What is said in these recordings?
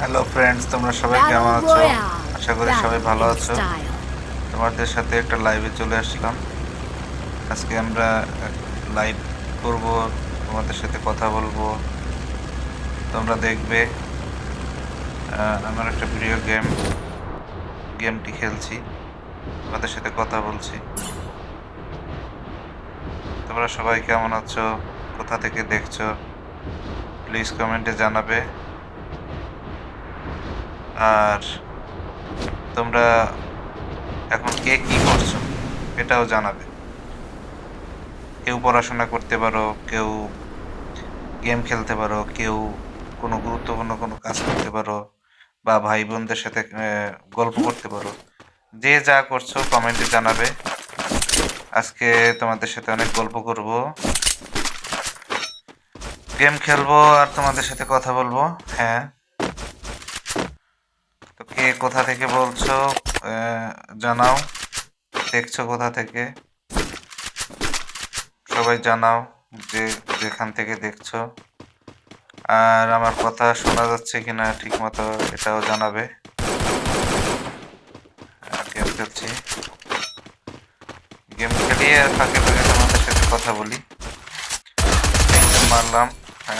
Hello friends, তোমরা সবাই কেমন Battle আছো? Royale. আশা করি সবাই Battle ভালো in আছো। style. তোমাদের সাথে একটা লাইভে চলে আসলাম। আজকে আমরা লাইভ করব, তোমাদের সাথে কথা বলবো, তোমরা দেখবে। আমার একটা ভিডিও গেমটি খেলছি, তোমাদের সাথে কথা বলছি। তোমরা সবাই কেমন আছো, কোথা থেকে দেখছো, প্লিজ কমেন্টে জানাবে। আর তোমরা এখন কে কি করছো এটাও জানাবে। কেউ পড়াশোনা করতে পারো, কেউ গেম খেলতে পারো, কেউ কোনো গুরুত্বপূর্ণ কোনো কাজ করতে পারো, বা ভাই বোনদের সাথে গল্প করতে পারো। যে যা করছো কমেন্টে জানাবে। আজকে তোমাদের সাথে অনেক গল্প করব, গেম খেলবো, আর তোমাদের সাথে কথা বলবো। হ্যাঁ, তো কে কোথা থেকে বলছো জানাও, দেখছো কোথা থেকে, সবাই জানাও যে যেখান থেকে দেখছো। আর আমার কথা শোনা যাচ্ছে কিনা ঠিক মতো এটাও জানাবে। গেম খেলছি, গেম খেলিয়ে ফাঁকে ফাঁকে তোমাদের সাথে কথা বলি। মারলাম। হ্যাঁ,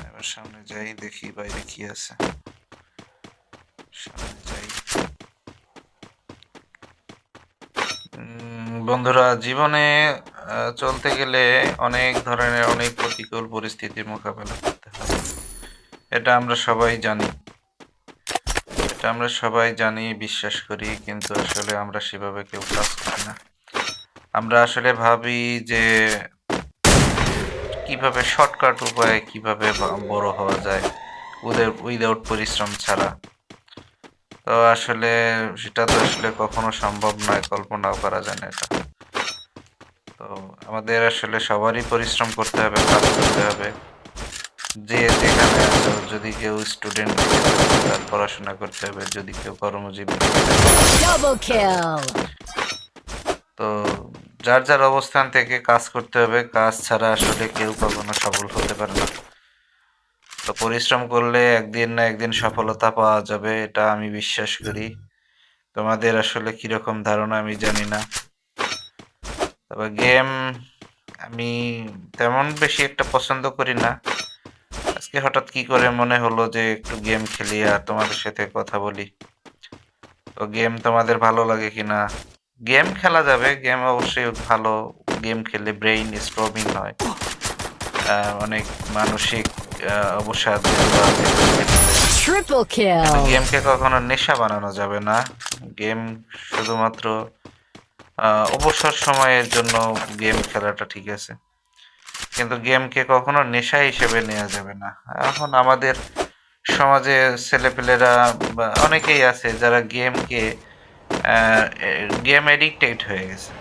এবার সামনে যাই, দেখি বাইরে কি আছে। সামনে যাই। বন্ধুরা, জীবনে চলতে গেলে অনেক ধরনের অনেক প্রতিকূল পরিস্থিতির মোকাবেলা করতে হয়। এটা আমরা সবাই জানি, এটা আমরা সবাই জানি, বিশ্বাস করি, কিন্তু আসলে আমরা সেভাবে কেউ কাজ করি না। আমরা আসলে ভাবি যে কিভাবে শর্টকাট উপায়ে কিভাবে বড় হওয়া যায় উইদাউট পরিশ্রম ছাড়া। তো আসলে সেটা তো আসলে কখনো সম্ভব নয়, কল্পনাও করা যায় না এটা। তো আমাদের আসলে সবারই পরিশ্রম করতে হবে, কাজ করতে হবে। যে যেখানে আছো, যদি কেউ স্টুডেন্ট থেকে থাকো, তার পড়াশোনা করতে হবে, যদি কেউ কর্মজীবী থেকে থাকো, তার কাজ Double করতে হবে। kill. তো যার যার অবস্থান থেকে কাজ করতে হবে, কাজ ছাড়া আসলে কেউ কখনো সফল হতে পারে না। তো পরিশ্রম করলে একদিন না একদিন সফলতা পাওয়া যাবে, এটা আমি বিশ্বাস করি। তোমাদের আসলে কিরকম ধারণা আমি জানি না। তবে গেম আমি তেমন বেশি একটা পছন্দ করি না। আজকে হঠাৎ কি করে মনে হলো যে একটু গেম খেলি আর তোমাদের সাথে কথা বলি। তো গেম তোমাদের ভালো লাগে কিনা? গেম খেলা যাবে, গেম অবশ্যই ভালো। গেম খেললে ব্রেইন স্ট্রমিং হয়, অনেক মানসিক অবসাদ দূর হওয়া যায় গেম খেললে। Triple কিন্তু kill. গেমকে কখনো নেশা বানানো যাবে না। গেম শুধুমাত্র অবসর সময়ের জন্য গেম খেলাটা ঠিক আছে, কিন্তু গেমকে কখনো নেশা হিসেবে নেওয়া যাবে না। এখন আমাদের সমাজে ছেলেপেলেরা বা অনেকেই আছে যারা গেম এডিক্টেড হয়ে গেছে।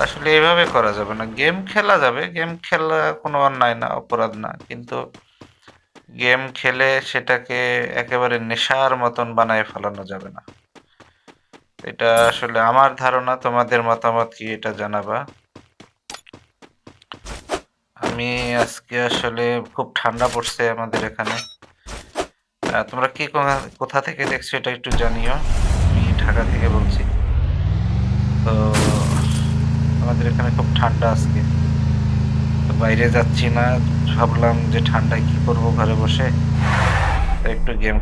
আসলে এভাবে করা যাবে না। গেম খেলা যাবে, গেম খেলা কোনো অন্যায় না, অপরাধ না, কিন্তু গেম খেলে সেটাকে একেবারে নেশার মতন বানায় ফেলানো যাবে না। এটা আসলে আমার ধারণা, তোমাদের মতামত কি এটা জানাবা। আমি আজকে আসলে খুব ঠান্ডা পড়ছে আমাদের এখানে। তোমরা কি কোথা থেকে দেখছো এটা একটু জানিও। আমি ঢাকা থেকে বলছি। তো আমাদের এখানে খুব ঠান্ডা আজকে। তো বাইরে যাচ্ছি না, ভাবলাম যে ঠান্ডায় কি করব ঘরে বসে, তো একটু গেম